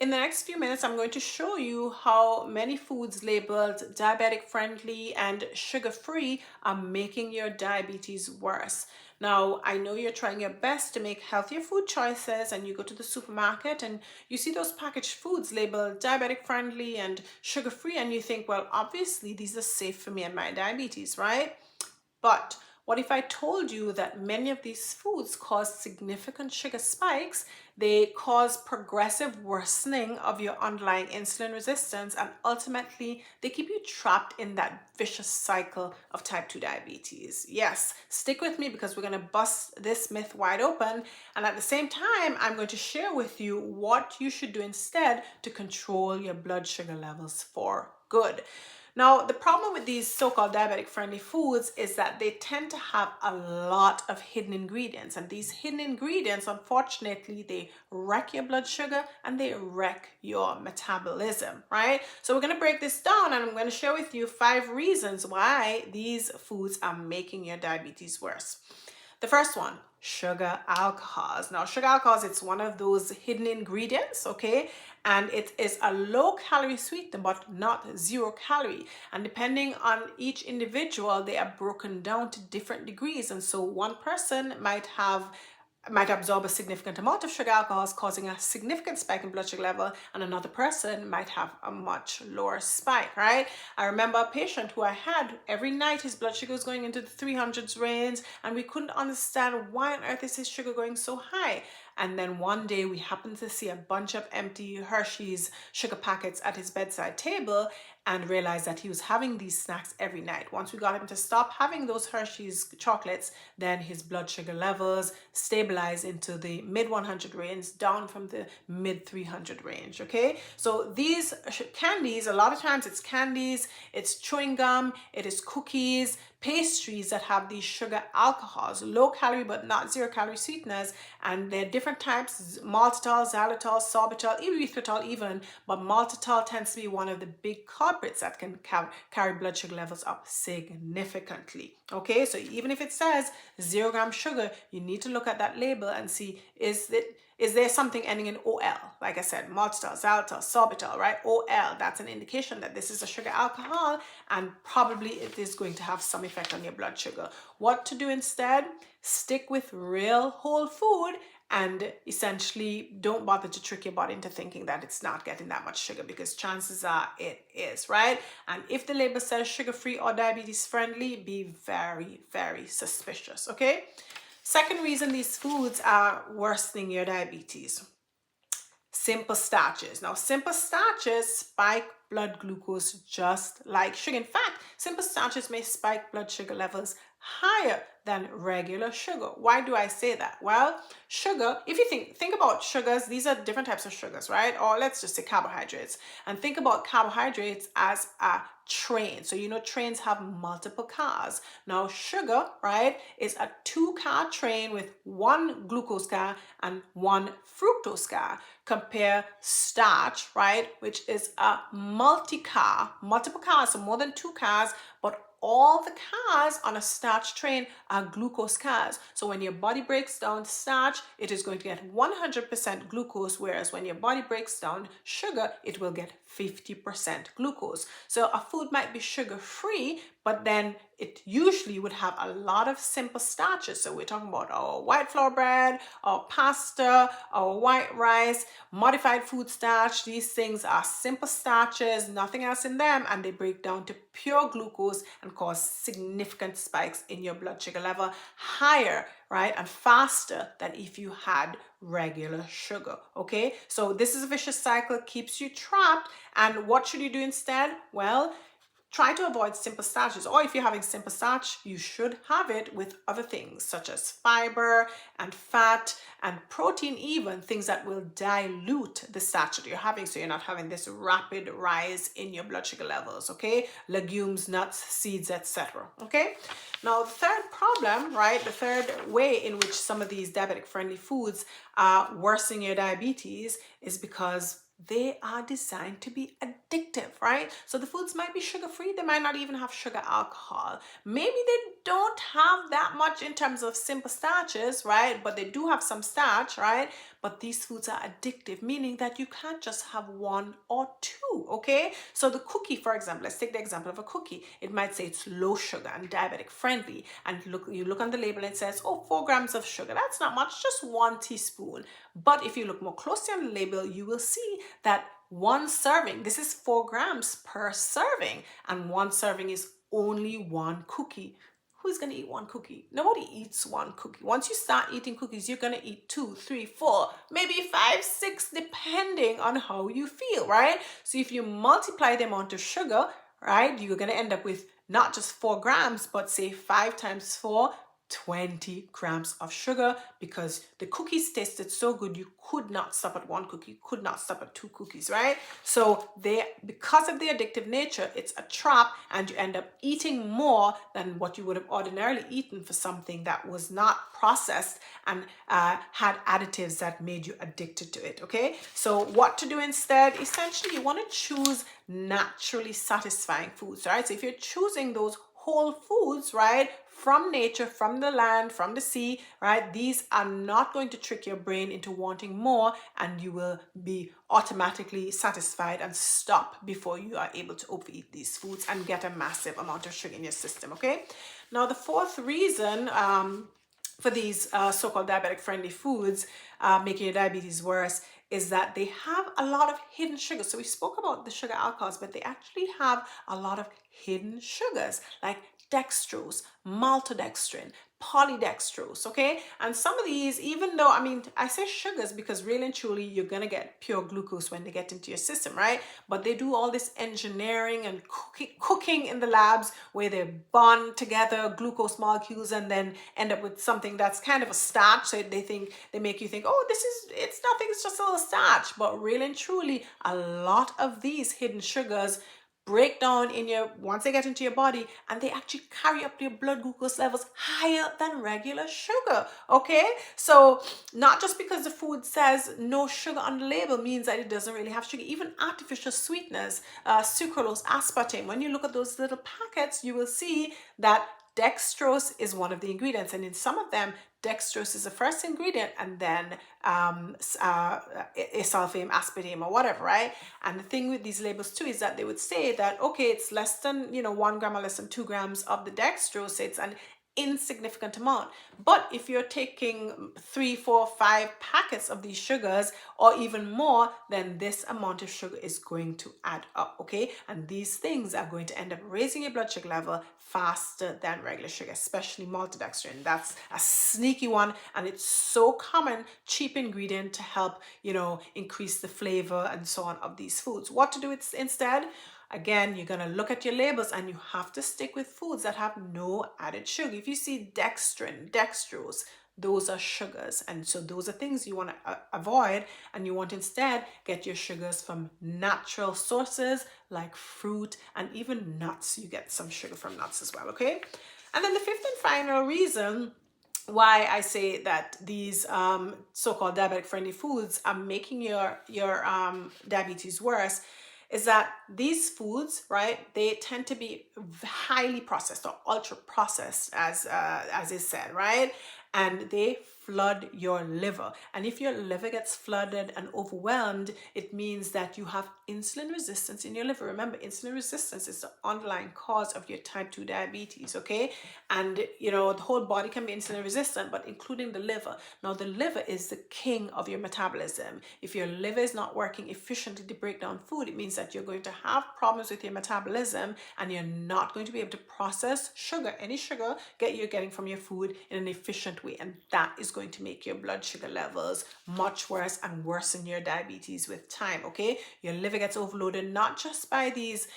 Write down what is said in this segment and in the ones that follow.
In the next few minutes, I'm going to show you how many foods labeled diabetic friendly and sugar-free are making your diabetes worse. Now, I know you're trying your best to make healthier food choices, and you go to the supermarket and you see those packaged foods labeled diabetic friendly and sugar-free, and you think, well, obviously these are safe for me and my diabetes, right? But what if I told you that many of these foods cause significant sugar spikes? They cause progressive worsening of your underlying insulin resistance, and ultimately they keep you trapped in that vicious cycle of type 2 diabetes. Yes, stick with me because we're going to bust this myth wide open, and at the same time I'm going to share with you what you should do instead to control your blood sugar levels for good. Now, the problem with these so-called diabetic friendly foods is that they tend to have a lot of hidden ingredients. And these hidden ingredients, unfortunately, they wreck your blood sugar and they wreck your metabolism, right? So we're going to break this down, and I'm going to share with you 5 reasons why these foods are making your diabetes worse. The first one, sugar alcohols. Now, sugar alcohols, it's one of those hidden ingredients, okay? And it is a low calorie sweetener, but not 0 calorie. And depending on each individual, they are broken down to different degrees. And so one person might absorb a significant amount of sugar alcohols, causing a significant spike in blood sugar level, and another person might have a much lower spike, right? I remember a patient who I had, every night his blood sugar was going into the 300s range, and we couldn't understand why on earth is his sugar going so high. And then one day we happened to see a bunch of empty Hershey's sugar packets at his bedside table and realized that he was having these snacks every night. Once we got him to stop having those Hershey's chocolates, then his blood sugar levels stabilized into the mid 100 range, down from the mid 300 range, okay? So these candies, a lot of times it's candies, it's chewing gum, it is cookies, pastries that have these sugar alcohols, low calorie but not 0 calorie sweeteners, and they're different types: maltitol, xylitol, sorbitol, erythritol even, but maltitol tends to be one of the big culprits that can carry blood sugar levels up significantly. Okay, so even if it says 0 gram sugar, you need to look at that label and see, is there something ending in OL? Like I said, maltitol, xylitol, sorbitol, right? OL, that's an indication that this is a sugar alcohol, and probably it is going to have some effect on your blood sugar. What to do instead? Stick with real whole food and essentially don't bother to trick your body into thinking that it's not getting that much sugar, because chances are it is, right? And if the label says sugar-free or diabetes friendly, be very, very suspicious, okay? Second reason these foods are worsening your diabetes: simple starches. Now, simple starches spike blood glucose just like sugar. In fact, simple starches may spike blood sugar levels higher than regular sugar. Why do I say that? Well, sugar, if you think about sugars, these are different types of sugars, right? Or let's just say carbohydrates. And think about carbohydrates as a train. So you know trains have multiple cars. Now sugar, right, is a 2-car train with 1 glucose car and 1 fructose car. Compare starch, right, which is a multiple cars, so more than 2 cars, but all the cars on a starch train are glucose cars. So when your body breaks down starch, it is going to get 100% glucose, whereas when your body breaks down sugar, it will get 50% glucose. So a food might be sugar-free, but then it usually would have a lot of simple starches. So we're talking about our white flour bread, our pasta, our white rice, modified food starch. These things are simple starches, nothing else in them, and they break down to pure glucose and cause significant spikes in your blood sugar level, higher, right, and faster than if you had regular sugar. Okay, so this is a vicious cycle, keeps you trapped. And what should you do instead? Well, try to avoid simple starches, or if you're having simple starch, you should have it with other things such as fiber and fat and protein, even things that will dilute the starch that you're having, so you're not having this rapid rise in your blood sugar levels, okay? Legumes, nuts, seeds, etc. Okay? Now, the third problem, right, the third way in which some of these diabetic friendly foods are worsening your diabetes is because they are designed to be addictive, right? So the foods might be sugar-free, they might not even have sugar alcohol. Maybe they don't have that much in terms of simple starches, right? But they do have some starch, right? but these foods are addictive, meaning that you can't just have one or two, okay? So the cookie, for example, let's take the example of a cookie. It might say it's low sugar and diabetic friendly, and you look on the label and it says, oh, 4 grams of sugar. That's not much, just 1 teaspoon. But if you look more closely on the label, you will see that 1 serving, this is 4 grams per serving, and 1 serving is only 1 cookie. Who's going to eat 1 cookie? Nobody eats 1 cookie. Once you start eating cookies, you're going to eat 2, 3, 4, maybe 5, 6, depending on how you feel, right? So if you multiply the amount of sugar, right, you're going to end up with not just 4 grams, but say 5 times 4, 20 grams of sugar, because the cookies tasted so good you could not stop at 1 cookie, could not stop at 2 cookies, right? So because of the addictive nature, it's a trap, and you end up eating more than what you would have ordinarily eaten for something that was not processed and had additives that made you addicted to it, okay? So what to do instead? Essentially, you want to choose naturally satisfying foods, right? So if you're choosing those whole foods, right, from nature, from the land, from the sea, right, these are not going to trick your brain into wanting more, and you will be automatically satisfied and stop before you are able to overeat these foods and get a massive amount of sugar in your system, okay? Now, the fourth reason for these so-called diabetic friendly foods making your diabetes worse is that they have a lot of hidden sugars. So we spoke about the sugar alcohols, but they actually have a lot of hidden sugars like dextrose, maltodextrin, polydextrose, okay? And some of these, even though, I mean, I say sugars because really and truly you're gonna get pure glucose when they get into your system, right? But they do all this engineering and cooking in the labs where they bond together glucose molecules and then end up with something that's kind of a starch. So they make you think, oh, it's nothing, it's just a little starch. But really and truly, a lot of these hidden sugars break down once they get into your body, and they actually carry up your blood glucose levels higher than regular sugar, okay? So not just because the food says no sugar on the label means that it doesn't really have sugar. Even artificial sweeteners, sucralose, aspartame, when you look at those little packets, you will see that dextrose is one of the ingredients, and in some of them, dextrose is the first ingredient, and then sulfame, aspartame, or whatever, right? And the thing with these labels too is that they would say that, okay, it's less than 1 gram or less than 2 grams of the dextrose. It's an insignificant amount. But if you're taking 3, 4, 5 packets of these sugars or even more, then this amount of sugar is going to add up, okay? And these things are going to end up raising your blood sugar level faster than regular sugar, especially maltodextrin. That's a sneaky one, and it's so common, cheap ingredient to help, increase the flavor and so on of these foods. What to do instead? Again, you're going to look at your labels, and you have to stick with foods that have no added sugar. If you see dextrin, dextrose, those are sugars. And so those are things you want to avoid, and you want instead get your sugars from natural sources like fruit and even nuts. You get some sugar from nuts as well, okay? And then the fifth and final reason why I say that these so-called diabetic friendly foods are making your diabetes worse is that these foods, right, they tend to be highly processed or ultra processed, as is said, right? And they flood your liver. And if your liver gets flooded and overwhelmed, it means that you have insulin resistance in your liver. Remember, insulin resistance is the underlying cause of your type 2 diabetes, okay? And, the whole body can be insulin resistant, but including the liver. Now, the liver is the king of your metabolism. If your liver is not working efficiently to break down food, it means that you're going to have problems with your metabolism, and you're not going to be able to process sugar, any sugar you're getting from your food, in an efficient way. And that is going to make your blood sugar levels much worse and worsen your diabetes with time, okay? Your liver gets overloaded not just by these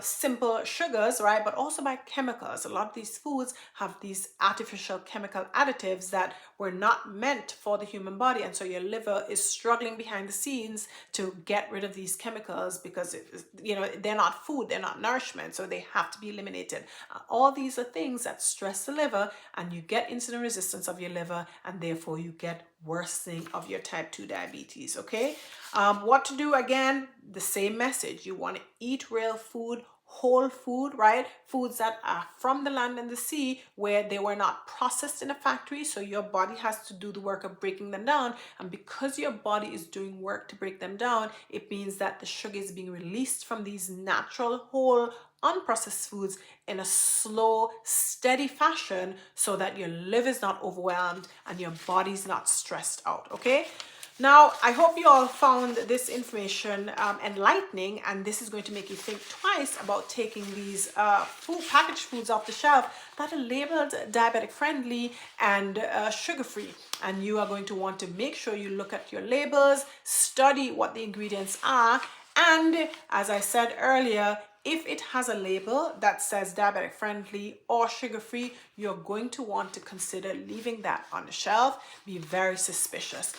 simple sugars, right, but also by chemicals. A lot of these foods have these artificial chemical additives that were not meant for the human body, and so your liver is struggling behind the scenes to get rid of these chemicals because they're not food, they're not nourishment, so they have to be eliminated. All these are things that stress the liver, and you get insulin resistance of your liver, and therefore you get worsening of your type 2 diabetes, okay? What to do? Again, the same message. You want to eat real food, whole food, right? Foods that are from the land and the sea, where they were not processed in a factory. So your body has to do the work of breaking them down. And because your body is doing work to break them down, it means that the sugar is being released from these natural, whole, unprocessed foods in a slow, steady fashion, so that your liver is not overwhelmed and your body's not stressed out. Okay. Now, I hope you all found this information enlightening, and this is going to make you think twice about taking these packaged foods off the shelf that are labeled diabetic friendly and sugar free. And you are going to want to make sure you look at your labels, study what the ingredients are, and as I said earlier, if it has a label that says diabetic friendly or sugar free, you're going to want to consider leaving that on the shelf. Be very suspicious.